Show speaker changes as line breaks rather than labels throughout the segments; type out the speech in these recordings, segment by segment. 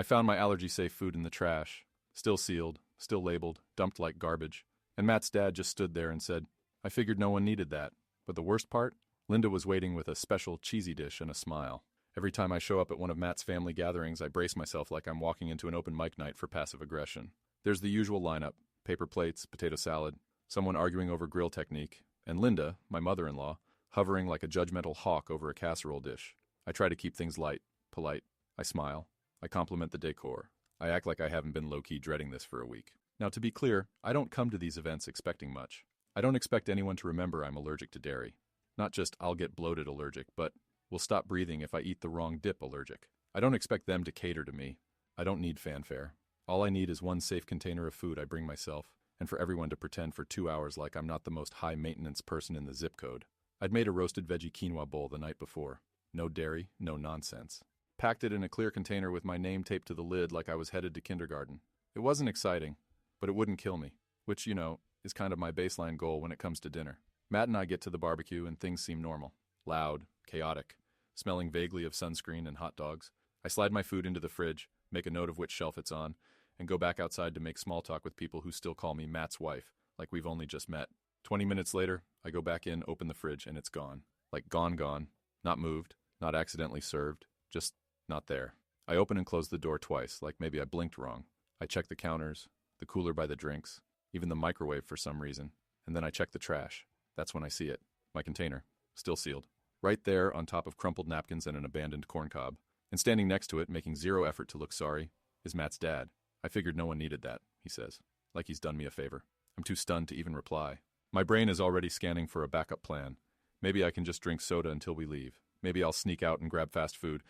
I found my allergy-safe food in the trash, still sealed, still labeled, dumped like garbage, and Matt's dad just stood there and said, "I figured no one needed that." But the worst part? Linda was waiting with a special cheesy dish and a smile. Every time I show up at one of Matt's family gatherings, I brace myself like I'm walking into an open mic night for passive aggression. There's the usual lineup: paper plates, potato salad, someone arguing over grill technique, and Linda, my mother-in-law, hovering like a judgmental hawk over a casserole dish. I try to keep things light, polite. I smile. I compliment the decor. I act like I haven't been low-key dreading this for a week. Now, to be clear, I don't come to these events expecting much. I don't expect anyone to remember I'm allergic to dairy. Not just I'll get bloated allergic, but will stop breathing if I eat the wrong dip allergic. I don't expect them to cater to me. I don't need fanfare. All I need is one safe container of food I bring myself, and for everyone to pretend for 2 hours like I'm not the most high-maintenance person in the zip code. I'd made a roasted veggie quinoa bowl the night before. No dairy, no nonsense. Packed it in a clear container with my name taped to the lid like I was headed to kindergarten. It wasn't exciting, but it wouldn't kill me, which, is kind of my baseline goal when it comes to dinner. Matt and I get to the barbecue and things seem normal. Loud, chaotic, smelling vaguely of sunscreen and hot dogs. I slide my food into the fridge, make a note of which shelf it's on, and go back outside to make small talk with people who still call me Matt's wife, like we've only just met. 20 minutes later, I go back in, open the fridge, and it's gone. Like gone. Not moved, not accidentally served, just not there. I open and close the door twice, like maybe I blinked wrong. I check the counters, the cooler by the drinks, even the microwave for some reason, and then I check the trash. That's when I see it. My container, still sealed. Right there on top of crumpled napkins and an abandoned corncob. And standing next to it, making zero effort to look sorry, is Matt's dad. "I figured no one needed that," he says, like he's done me a favor. I'm too stunned to even reply. My brain is already scanning for a backup plan. Maybe I can just drink soda until we leave. Maybe I'll sneak out and grab fast food.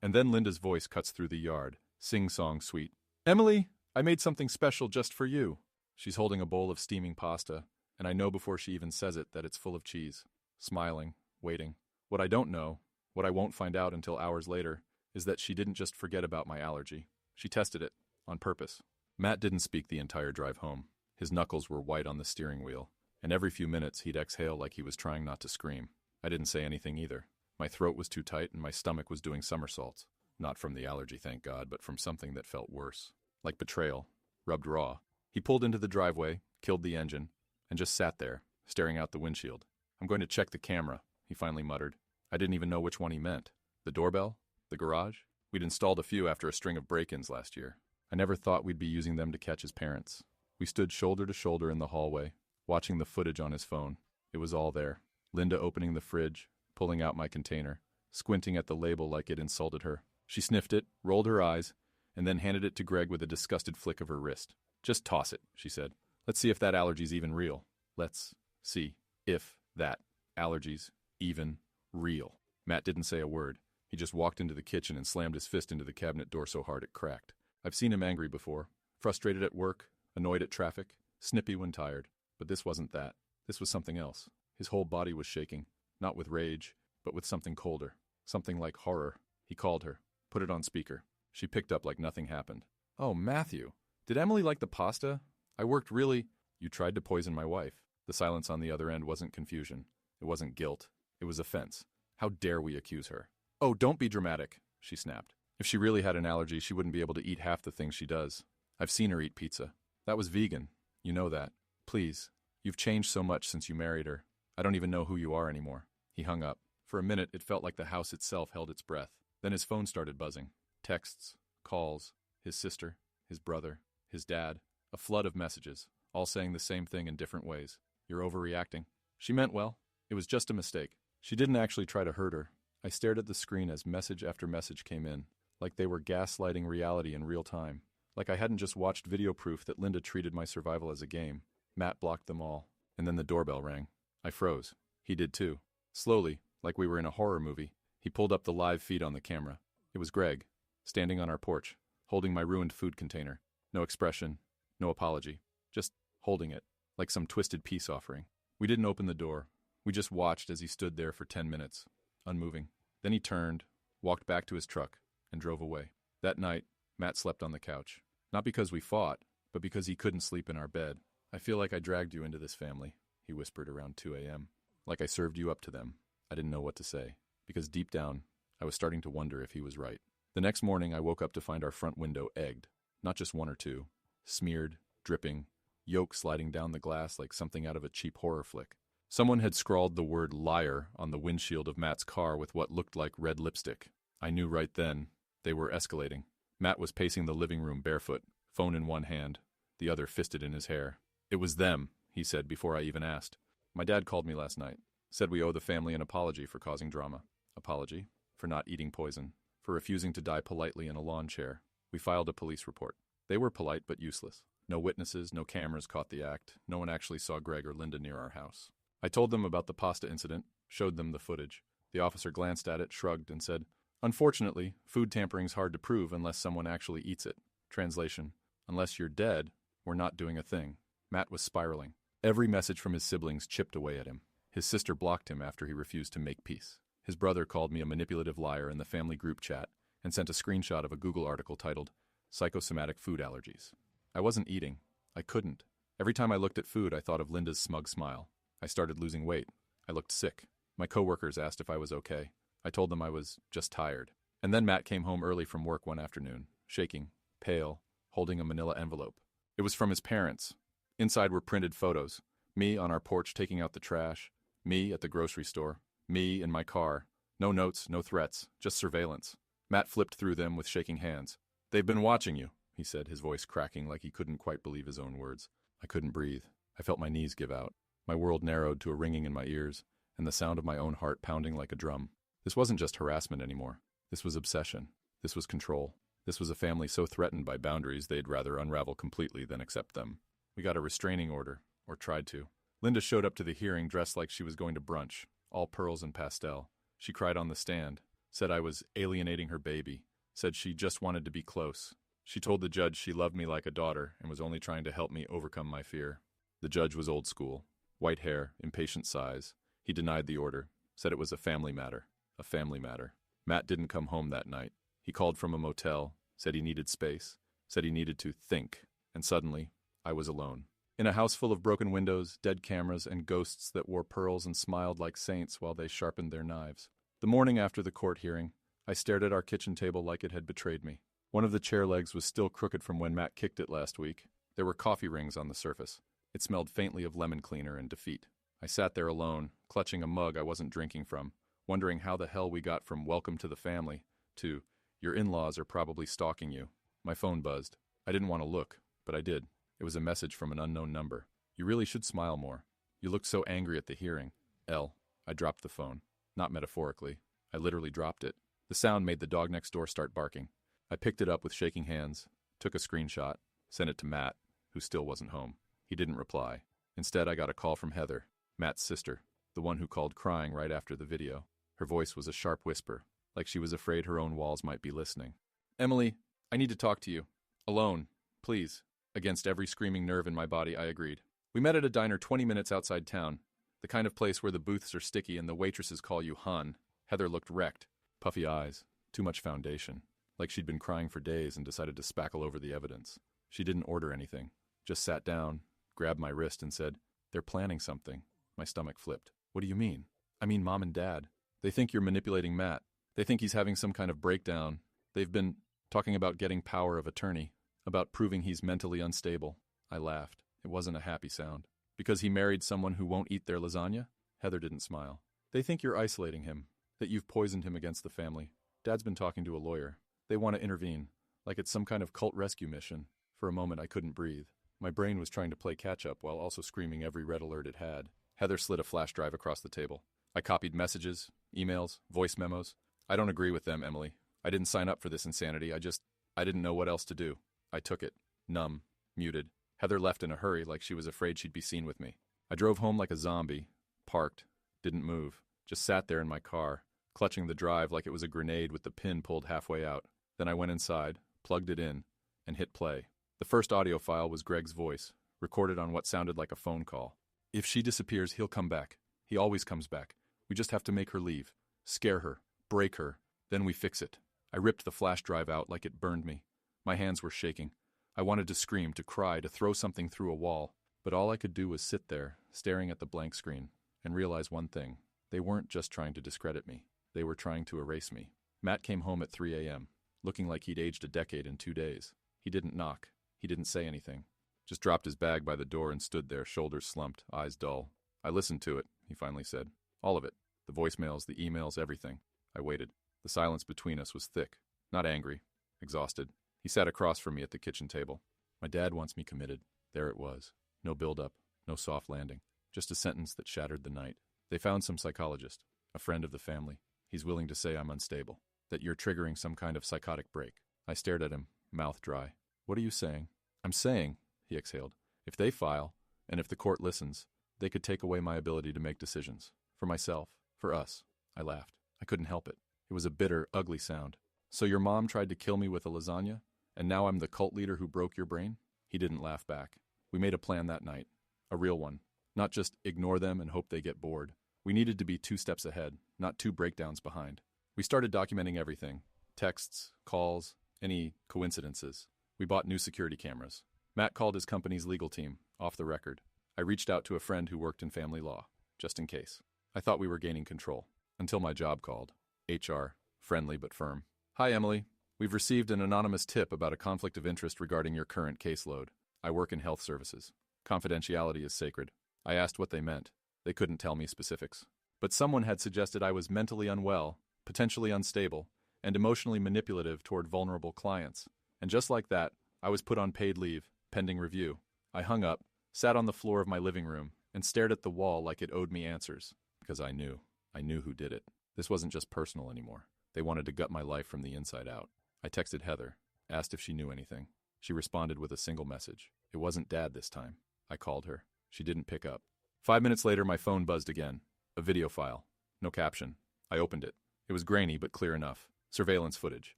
And then Linda's voice cuts through the yard, sing-song sweet. "Emily, I made something special just for you." She's holding a bowl of steaming pasta, and I know before she even says it that it's full of cheese. Smiling, waiting. What I don't know, what I won't find out until hours later, is that she didn't just forget about my allergy. She tested it, on purpose. Matt didn't speak the entire drive home. His knuckles were white on the steering wheel, and every few minutes he'd exhale like he was trying not to scream. I didn't say anything either. My throat was too tight and my stomach was doing somersaults. Not from the allergy, thank God, but from something that felt worse. Like betrayal, rubbed raw. He pulled into the driveway, killed the engine, and just sat there, staring out the windshield. "I'm going to check the camera," he finally muttered. I didn't even know which one he meant. The doorbell? The garage? We'd installed a few after a string of break-ins last year. I never thought we'd be using them to catch his parents. We stood shoulder to shoulder in the hallway, watching the footage on his phone. It was all there. Linda opening the fridge, pulling out my container, squinting at the label like it insulted her. She sniffed it, rolled her eyes, and then handed it to Greg with a disgusted flick of her wrist. "Just toss it," she said. "Let's see if that allergy's even real. Let's see if that allergy's even real." Matt didn't say a word. He just walked into the kitchen and slammed his fist into the cabinet door so hard it cracked. I've seen him angry before. Frustrated at work, annoyed at traffic, snippy when tired. But this wasn't that. This was something else. His whole body was shaking, not with rage, but with something colder. Something like horror. He called her, put it on speaker. She picked up like nothing happened. "Oh, Matthew, did Emily like the pasta? I worked really—" "You tried to poison my wife." The silence on the other end wasn't confusion. It wasn't guilt. It was offense. How dare we accuse her? "Oh, don't be dramatic," she snapped. If she really had an allergy, she wouldn't be able to eat half the things she does. I've seen her eat pizza. That was vegan. You know that. Please. You've changed so much since you married her. I don't even know who you are anymore. He hung up. For a minute, it felt like the house itself held its breath. Then his phone started buzzing. Texts, calls, his sister, his brother, his dad. A flood of messages, all saying the same thing in different ways. "You're overreacting." She meant well. It was just a mistake. She didn't actually try to hurt her. I stared at the screen as message after message came in, like they were gaslighting reality in real time. Like I hadn't just watched video proof that Linda treated my survival as a game. Matt blocked them all, and then the doorbell rang. I froze. He did too. Slowly, like we were in a horror movie, he pulled up the live feed on the camera. It was Greg, standing on our porch, holding my ruined food container. No expression, no apology, just holding it, like some twisted peace offering. We didn't open the door. We just watched as he stood there for 10 minutes, unmoving. Then he turned, walked back to his truck, and drove away. That night, Matt slept on the couch. Not because we fought, but because he couldn't sleep in our bed. "I feel like I dragged you into this family," he whispered around 2 a.m. "Like I served you up to them." I didn't know what to say, because deep down, I was starting to wonder if he was right. The next morning I woke up to find our front window egged. Not just one or two. Smeared, dripping, yolk sliding down the glass like something out of a cheap horror flick. Someone had scrawled the word liar on the windshield of Matt's car with what looked like red lipstick. I knew right then they were escalating. Matt was pacing the living room barefoot, phone in one hand, the other fisted in his hair. "It was them," he said before I even asked. "My dad called me last night. Said we owe the family an apology for causing drama. Apology? For not eating poison. For refusing to die politely in a lawn chair. We filed a police report. They were polite but useless. No witnesses, no cameras caught the act. No one actually saw Greg or Linda near our house. I told them about the pasta incident, showed them the footage. The officer glanced at it, shrugged, and said, 'Unfortunately, food tampering's hard to prove unless someone actually eats it.' Translation, unless you're dead, we're not doing a thing." Matt was spiraling. Every message from his siblings chipped away at him. His sister blocked him after he refused to make peace. His brother called me a manipulative liar in the family group chat and sent a screenshot of a Google article titled, "Psychosomatic Food Allergies." I wasn't eating. I couldn't. Every time I looked at food, I thought of Linda's smug smile. I started losing weight. I looked sick. My coworkers asked if I was okay. I told them I was just tired. And then Matt came home early from work one afternoon, shaking, pale, holding a manila envelope. It was from his parents. Inside were printed photos. Me on our porch taking out the trash. Me at the grocery store. Me in my car. No notes, no threats, just surveillance. Matt flipped through them with shaking hands. "They've been watching you," he said, his voice cracking like he couldn't quite believe his own words. I couldn't breathe. I felt my knees give out. My world narrowed to a ringing in my ears, and the sound of my own heart pounding like a drum. This wasn't just harassment anymore. This was obsession. This was control. This was a family so threatened by boundaries they'd rather unravel completely than accept them. We got a restraining order, or tried to. Linda showed up to the hearing dressed like she was going to brunch, all pearls and pastel. She cried on the stand, said I was alienating her baby, said she just wanted to be close. She told the judge she loved me like a daughter and was only trying to help me overcome my fear. The judge was old school. White hair, impatient sighs. He denied the order, said it was a family matter. A family matter. Matt didn't come home that night. He called from a motel, said he needed space, said he needed to think, and suddenly, I was alone. In a house full of broken windows, dead cameras, and ghosts that wore pearls and smiled like saints while they sharpened their knives. The morning after the court hearing, I stared at our kitchen table like it had betrayed me. One of the chair legs was still crooked from when Matt kicked it last week. There were coffee rings on the surface. It smelled faintly of lemon cleaner and defeat. I sat there alone, clutching a mug I wasn't drinking from, wondering how the hell we got from "welcome to the family" to "your in-laws are probably stalking you." My phone buzzed. I didn't want to look, but I did. It was a message from an unknown number. "You really should smile more. You looked so angry at the hearing." I dropped the phone. Not metaphorically. I literally dropped it. The sound made the dog next door start barking. I picked it up with shaking hands, took a screenshot, sent it to Matt, who still wasn't home. He didn't reply. Instead, I got a call from Heather, Matt's sister, the one who called crying right after the video. Her voice was a sharp whisper, like she was afraid her own walls might be listening. "Emily, I need to talk to you. Alone, please." Against every screaming nerve in my body, I agreed. We met at a diner 20 minutes outside town, the kind of place where the booths are sticky and the waitresses call you hon. Heather looked wrecked. Puffy eyes, too much foundation, like she'd been crying for days and decided to spackle over the evidence. She didn't order anything, just sat down, grabbed my wrist and said, "They're planning something." My stomach flipped. "What do you mean?" "I mean Mom and Dad. They think you're manipulating Matt. They think he's having some kind of breakdown. They've been talking about getting power of attorney, about proving he's mentally unstable." I laughed. It wasn't a happy sound. "Because he married someone who won't eat their lasagna?" Heather didn't smile. "They think you're isolating him, that you've poisoned him against the family. Dad's been talking to a lawyer. They want to intervene, like it's some kind of cult rescue mission." For a moment, I couldn't breathe. My brain was trying to play catch-up while also screaming every red alert it had. Heather slid a flash drive across the table. I copied messages, emails, voice memos. "I don't agree with them, Emily. I didn't sign up for this insanity. I didn't know what else to do." I took it, numb, muted. Heather left in a hurry like she was afraid she'd be seen with me. I drove home like a zombie, parked, didn't move, just sat there in my car, clutching the drive like it was a grenade with the pin pulled halfway out. Then I went inside, plugged it in, and hit play. The first audio file was Greg's voice, recorded on what sounded like a phone call. "If she disappears, he'll come back. He always comes back. We just have to make her leave. Scare her. Break her. Then we fix it." I ripped the flash drive out like it burned me. My hands were shaking. I wanted to scream, to cry, to throw something through a wall. But all I could do was sit there, staring at the blank screen, and realize one thing. They weren't just trying to discredit me. They were trying to erase me. Matt came home at 3 a.m., looking like he'd aged a decade in 2 days. He didn't knock. He didn't say anything. Just dropped his bag by the door and stood there, shoulders slumped, eyes dull. I listened to it, he finally said. All of it. The voicemails, the emails, everything. I waited. The silence between us was thick. Not angry. Exhausted. He sat across from me at the kitchen table. My dad wants me committed. There it was. No build-up. No soft landing. Just a sentence that shattered the night. They found some psychologist. A friend of the family. He's willing to say I'm unstable. That you're triggering some kind of psychotic break. I stared at him, mouth dry. What are you saying? I'm saying, he exhaled, if they file, and if the court listens, they could take away my ability to make decisions. For myself. For us. I laughed. I couldn't help it. It was a bitter, ugly sound. So your mom tried to kill me with a lasagna, and now I'm the cult leader who broke your brain? He didn't laugh back. We made a plan that night. A real one. Not just ignore them and hope they get bored. We needed to be 2 steps ahead, not 2 breakdowns behind. We started documenting everything. Texts, calls, any coincidences. We bought new security cameras. Matt called his company's legal team, off the record. I reached out to a friend who worked in family law, just in case. I thought we were gaining control. Until my job called. HR, friendly but firm. Hi, Emily. We've received an anonymous tip about a conflict of interest regarding your current caseload. I work in health services. Confidentiality is sacred. I asked what they meant. They couldn't tell me specifics. But someone had suggested I was mentally unwell, potentially unstable, and emotionally manipulative toward vulnerable clients. And just like that, I was put on paid leave, pending review. I hung up, sat on the floor of my living room, and stared at the wall like it owed me answers. Because I knew who did it. This wasn't just personal anymore. They wanted to gut my life from the inside out. I texted Heather, asked if she knew anything. She responded with a single message. It wasn't Dad this time. I called her. She didn't pick up. 5 minutes later, my phone buzzed again. A video file. No caption. I opened it. It was grainy but clear enough. Surveillance footage.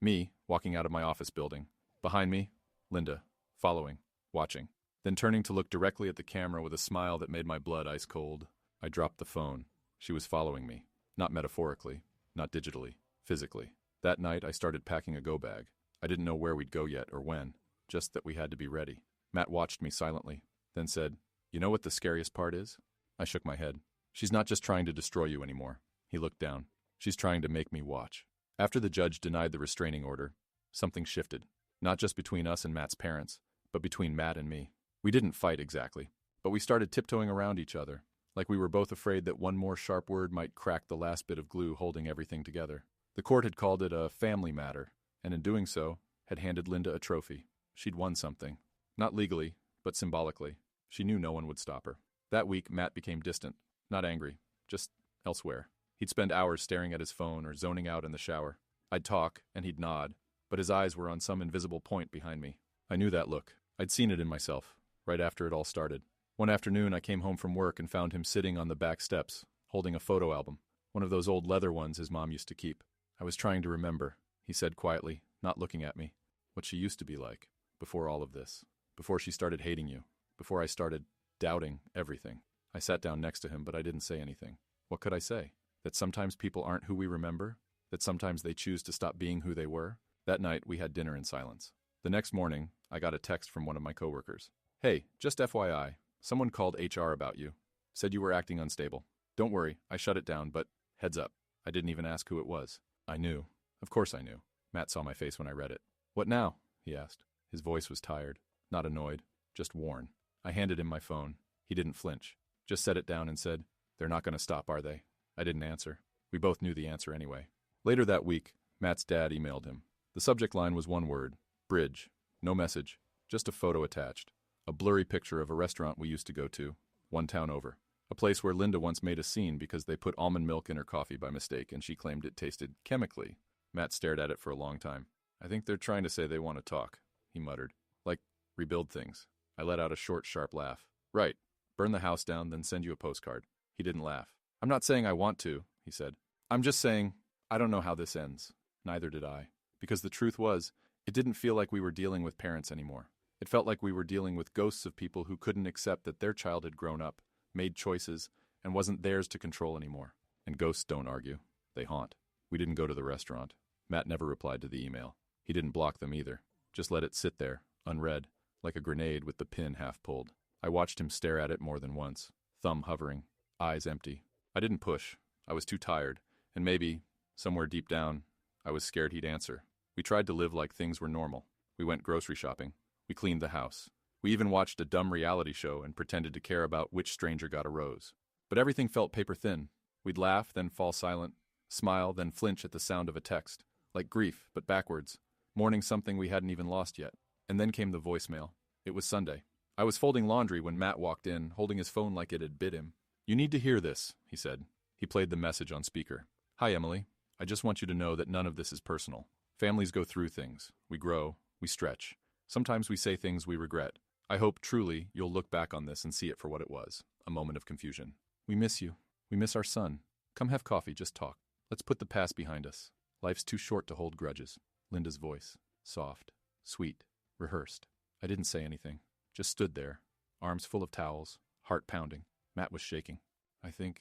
Me, walking out of my office building. Behind me, Linda, following, watching. Then turning to look directly at the camera with a smile that made my blood ice cold. I dropped the phone. She was following me. Not metaphorically, not digitally, physically. That night, I started packing a go bag. I didn't know where we'd go yet or when, just that we had to be ready. Matt watched me silently, then said, "You know what the scariest part is?" I shook my head. "She's not just trying to destroy you anymore." He looked down. "She's trying to make me watch." After the judge denied the restraining order, something shifted. Not just between us and Matt's parents, but between Matt and me. We didn't fight exactly, but we started tiptoeing around each other, like we were both afraid that one more sharp word might crack the last bit of glue holding everything together. The court had called it a family matter, and in doing so, had handed Linda a trophy. She'd won something. Not legally, but symbolically. She knew no one would stop her. That week, Matt became distant. Not angry, just elsewhere. He'd spend hours staring at his phone or zoning out in the shower. I'd talk, and he'd nod, but his eyes were on some invisible point behind me. I knew that look. I'd seen it in myself, right after it all started. One afternoon, I came home from work and found him sitting on the back steps, holding a photo album, one of those old leather ones his mom used to keep. "I was trying to remember," he said quietly, not looking at me, "what she used to be like, before all of this, before she started hating you, before I started doubting everything." I sat down next to him, but I didn't say anything. What could I say? That sometimes people aren't who we remember? That sometimes they choose to stop being who they were? That night, we had dinner in silence. The next morning, I got a text from one of my coworkers. "Hey, just FYI, someone called HR about you. Said you were acting unstable. Don't worry, I shut it down, but heads up." I didn't even ask who it was. I knew. Of course I knew. Matt saw my face when I read it. "What now?" he asked. His voice was tired, not annoyed, just worn. I handed him my phone. He didn't flinch. Just set it down and said, "They're not going to stop, are they?" I didn't answer. We both knew the answer anyway. Later that week, Matt's dad emailed him. The subject line was one word, bridge. No message, just a photo attached. A blurry picture of a restaurant we used to go to, one town over. A place where Linda once made a scene because they put almond milk in her coffee by mistake and she claimed it tasted chemically. Matt stared at it for a long time. "I think they're trying to say they want to talk," he muttered. "Like, rebuild things." I let out a short, sharp laugh. "Right. Burn the house down, then send you a postcard." He didn't laugh. "I'm not saying I want to," he said. "I'm just saying, I don't know how this ends." Neither did I. Because the truth was, it didn't feel like we were dealing with parents anymore. It felt like we were dealing with ghosts of people who couldn't accept that their child had grown up, made choices, and wasn't theirs to control anymore. And ghosts don't argue. They haunt. We didn't go to the restaurant. Matt never replied to the email. He didn't block them either. Just let it sit there, unread, like a grenade with the pin half pulled. I watched him stare at it more than once, thumb hovering, eyes empty. I didn't push. I was too tired, and maybe, somewhere deep down, I was scared he'd answer. We tried to live like things were normal. We went grocery shopping. We cleaned the house. We even watched a dumb reality show and pretended to care about which stranger got a rose. But everything felt paper thin. We'd laugh, then fall silent, smile, then flinch at the sound of a text, like grief, but backwards, mourning something we hadn't even lost yet. And then came the voicemail. It was Sunday. I was folding laundry when Matt walked in, holding his phone like it had bit him. "You need to hear this," he said. He played the message on speaker. "Hi, Emily. I just want you to know that none of this is personal. Families go through things. We grow. We stretch. Sometimes we say things we regret. I hope, truly, you'll look back on this and see it for what it was, a moment of confusion. We miss you. We miss our son. Come have coffee, just talk. Let's put the past behind us. Life's too short to hold grudges." Linda's voice. Soft. Sweet. Rehearsed. I didn't say anything. Just stood there, arms full of towels, heart pounding. Matt was shaking. I think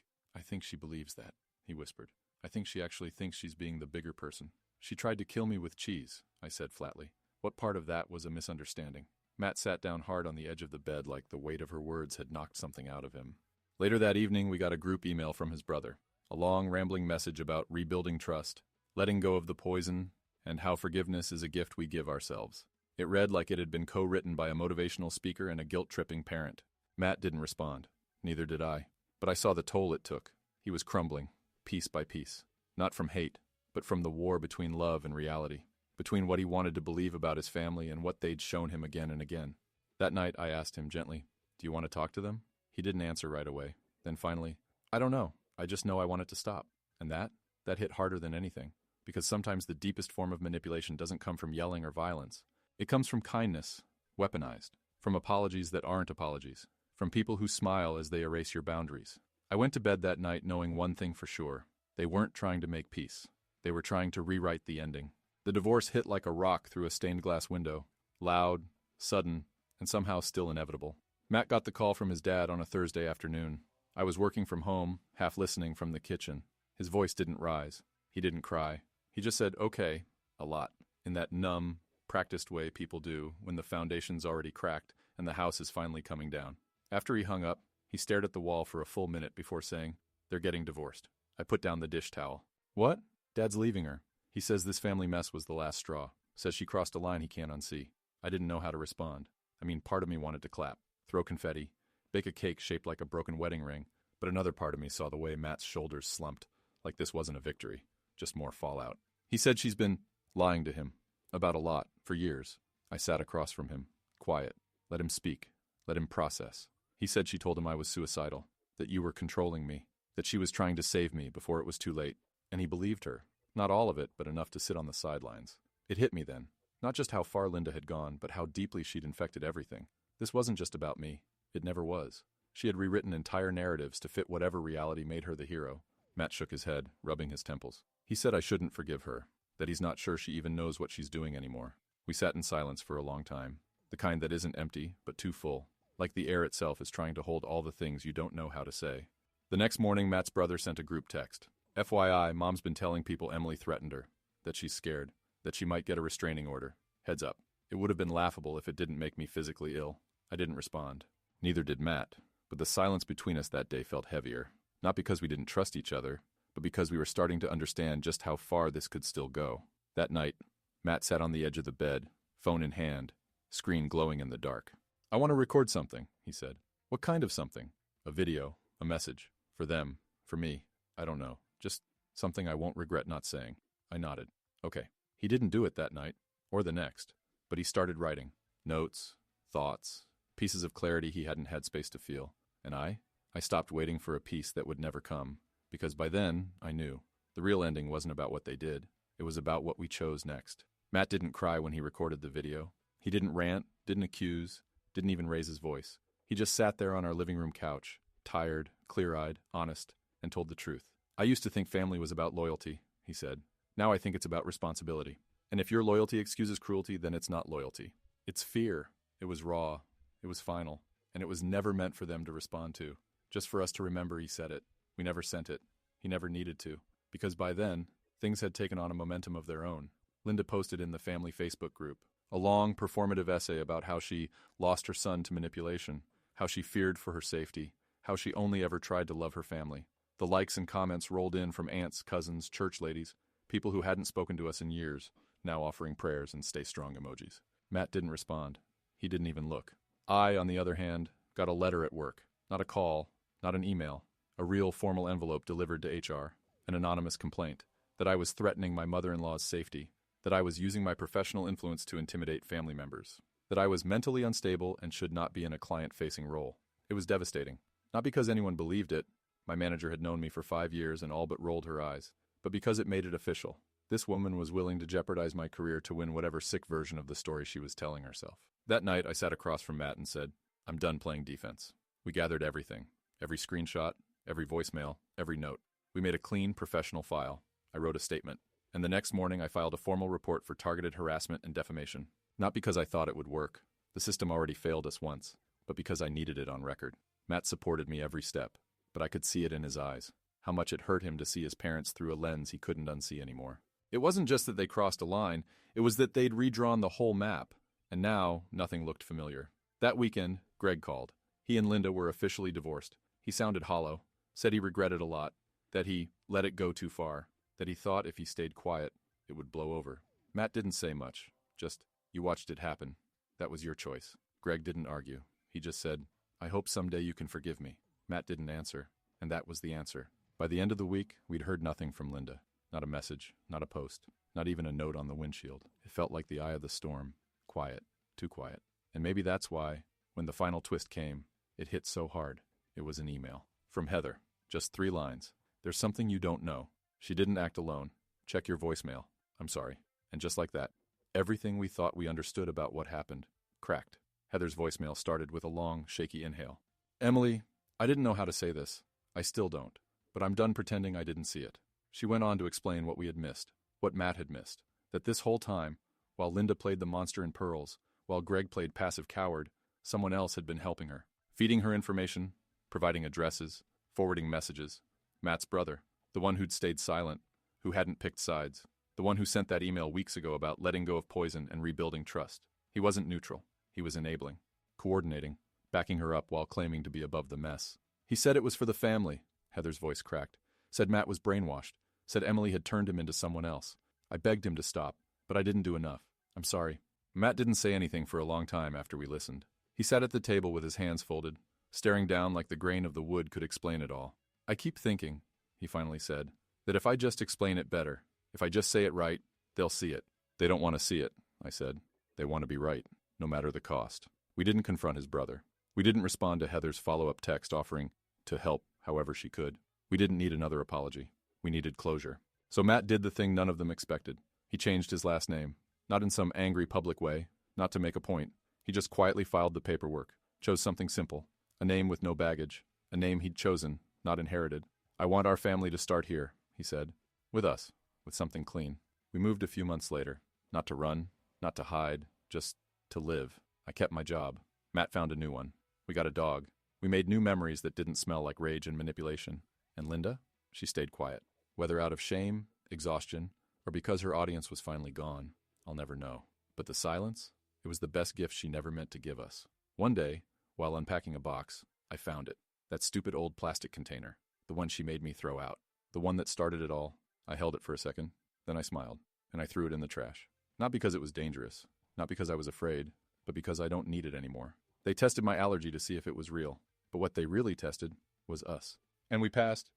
she believes that," he whispered. "I think she actually thinks she's being the bigger person. She tried to kill me with cheese," I said flatly. What part of that was a misunderstanding? Matt sat down hard on the edge of the bed like the weight of her words had knocked something out of him. Later that evening, we got a group email from his brother. A long, rambling message about rebuilding trust, letting go of the poison, and how forgiveness is a gift we give ourselves. It read like it had been co-written by a motivational speaker and a guilt-tripping parent. Matt didn't respond. Neither did I. But I saw the toll it took. He was crumbling, piece by piece. Not from hate, but from the war between love and reality. Between what he wanted to believe about his family and what they'd shown him again and again. That night, I asked him gently, "Do you want to talk to them?" He didn't answer right away. Then finally, "I don't know. I just know I want it to stop." And that hit harder than anything. Because sometimes the deepest form of manipulation doesn't come from yelling or violence. It comes from kindness, weaponized. From apologies that aren't apologies. From people who smile as they erase your boundaries. I went to bed that night knowing one thing for sure. They weren't trying to make peace. They were trying to rewrite the ending. The divorce hit like a rock through a stained glass window. Loud, sudden, and somehow still inevitable. Matt got the call from his dad on a Thursday afternoon. I was working from home, half listening from the kitchen. His voice didn't rise. He didn't cry. He just said, "Okay," a lot, in that numb, practiced way people do when the foundation's already cracked and the house is finally coming down. After he hung up, he stared at the wall for a full minute before saying, "They're getting divorced." I put down the dish towel. "What?" "Dad's leaving her. He says this family mess was the last straw. Says she crossed a line he can't unsee." I didn't know how to respond. I mean, part of me wanted to clap, throw confetti, bake a cake shaped like a broken wedding ring, but another part of me saw the way Matt's shoulders slumped, like this wasn't a victory, just more fallout. He said she's been lying to him, about a lot, for years. I sat across from him, quiet. Let him speak. Let him process. He said she told him I was suicidal, that you were controlling me, that she was trying to save me before it was too late. And he believed her. Not all of it, but enough to sit on the sidelines. It hit me then. Not just how far Linda had gone, but how deeply she'd infected everything. This wasn't just about me. It never was. She had rewritten entire narratives to fit whatever reality made her the hero. Matt shook his head, rubbing his temples. He said I shouldn't forgive her, that he's not sure she even knows what she's doing anymore. We sat in silence for a long time. The kind that isn't empty, but too full. Like the air itself is trying to hold all the things you don't know how to say. The next morning, Matt's brother sent a group text. FYI, Mom's been telling people Emily threatened her, that she's scared, that she might get a restraining order. Heads up. It would have been laughable if it didn't make me physically ill. I didn't respond. Neither did Matt. But the silence between us that day felt heavier. Not because we didn't trust each other, but because we were starting to understand just how far this could still go. That night, Matt sat on the edge of the bed, phone in hand, screen glowing in the dark. "I want to record something," he said. "What kind of something?" "A video, a message. For them, for me. I don't know. Just something I won't regret not saying." I nodded. Okay. He didn't do it that night, or the next, but he started writing. Notes, thoughts, pieces of clarity he hadn't had space to feel. And I stopped waiting for a peace that would never come, because by then, I knew. The real ending wasn't about what they did. It was about what we chose next. Matt didn't cry when he recorded the video. He didn't rant, didn't accuse, didn't even raise his voice. He just sat there on our living room couch, tired, clear-eyed, honest, and told the truth. "I used to think family was about loyalty," he said. "Now I think it's about responsibility. And if your loyalty excuses cruelty, then it's not loyalty. It's fear. It was raw. It was final. And it was never meant for them to respond to. Just for us to remember he said it. We never sent it. He never needed to. Because by then, things had taken on a momentum of their own." Linda posted in the family Facebook group a long, performative essay about how she lost her son to manipulation, how she feared for her safety, how she only ever tried to love her family. The likes and comments rolled in from aunts, cousins, church ladies, people who hadn't spoken to us in years. now offering prayers and stay strong emojis. Matt didn't respond. He didn't even look. I, on the other hand, got a letter at work. Not a call, not an email. A real formal envelope delivered to HR. An anonymous complaint. That I was threatening my mother-in-law's safety. That I was using my professional influence to intimidate family members. That I was mentally unstable and should not be in a client-facing role. It was devastating. Not because anyone believed it. My manager had known me for 5 years and all but rolled her eyes. But because it made it official. This woman was willing to jeopardize my career to win whatever sick version of the story she was telling herself. That night, I sat across from Matt and said, I'm done playing defense. We gathered everything. Every screenshot, every voicemail, every note. We made a clean, professional file. I wrote a statement. And the next morning, I filed a formal report for targeted harassment and defamation. Not because I thought it would work. The system already failed us once. But because I needed it on record. Matt supported me every step. But I could see it in his eyes. How much it hurt him to see his parents through a lens he couldn't unsee anymore. It wasn't just that they crossed a line. It was that they'd redrawn the whole map. And now, nothing looked familiar. That weekend, Greg called. He and Linda were officially divorced. He sounded hollow. Said he regretted a lot. That he let it go too far. That he thought if he stayed quiet, it would blow over. Matt didn't say much. Just, you watched it happen. That was your choice. Greg didn't argue. He just said, I hope someday you can forgive me. Matt didn't answer. And that was the answer. By the end of the week, we'd heard nothing from Linda. Not a message, not a post, not even a note on the windshield. It felt like the eye of the storm. Quiet. Too quiet. And maybe that's why, when the final twist came, it hit so hard. It was an email. From Heather. Just 3 lines. There's something you don't know. She didn't act alone. Check your voicemail. I'm sorry. And just like that, everything we thought we understood about what happened cracked. Heather's voicemail started with a long, shaky inhale. Emily, I didn't know how to say this. I still don't. But I'm done pretending I didn't see it. She went on to explain what we had missed, what Matt had missed. That this whole time, while Linda played the monster in pearls, while Greg played passive coward, someone else had been helping her. Feeding her information, providing addresses, forwarding messages. Matt's brother, the one who'd stayed silent, who hadn't picked sides. The one who sent that email weeks ago about letting go of poison and rebuilding trust. He wasn't neutral. He was enabling, coordinating, backing her up while claiming to be above the mess. He said it was for the family, Heather's voice cracked. Said Matt was brainwashed. Said Emily had turned him into someone else. I begged him to stop, but I didn't do enough. I'm sorry. Matt didn't say anything for a long time after we listened. He sat at the table with his hands folded, staring down like the grain of the wood could explain it all. I keep thinking, he finally said, that if I just explain it better, if I just say it right, they'll see it. They don't want to see it, I said. They want to be right, no matter the cost. We didn't confront his brother. We didn't respond to Heather's follow-up text offering to help however she could. We didn't need another apology. We needed closure. So Matt did the thing none of them expected. He changed his last name. Not in some angry public way, not to make a point. He just quietly filed the paperwork, chose something simple, a name with no baggage, a name he'd chosen, not inherited. I want our family to start here, he said. With us, with something clean. We moved a few months later. Not to run, not to hide, just to live. I kept my job. Matt found a new one. We got a dog. We made new memories that didn't smell like rage and manipulation. And Linda? She stayed quiet. Whether out of shame, exhaustion, or because her audience was finally gone, I'll never know. But the silence? It was the best gift she never meant to give us. One day, while unpacking a box, I found it. That stupid old plastic container. The one she made me throw out. The one that started it all. I held it for a second. Then I smiled. And I threw it in the trash. Not because it was dangerous. Not because I was afraid. But because I don't need it anymore. They tested my allergy to see if it was real. But what they really tested was us. And we passed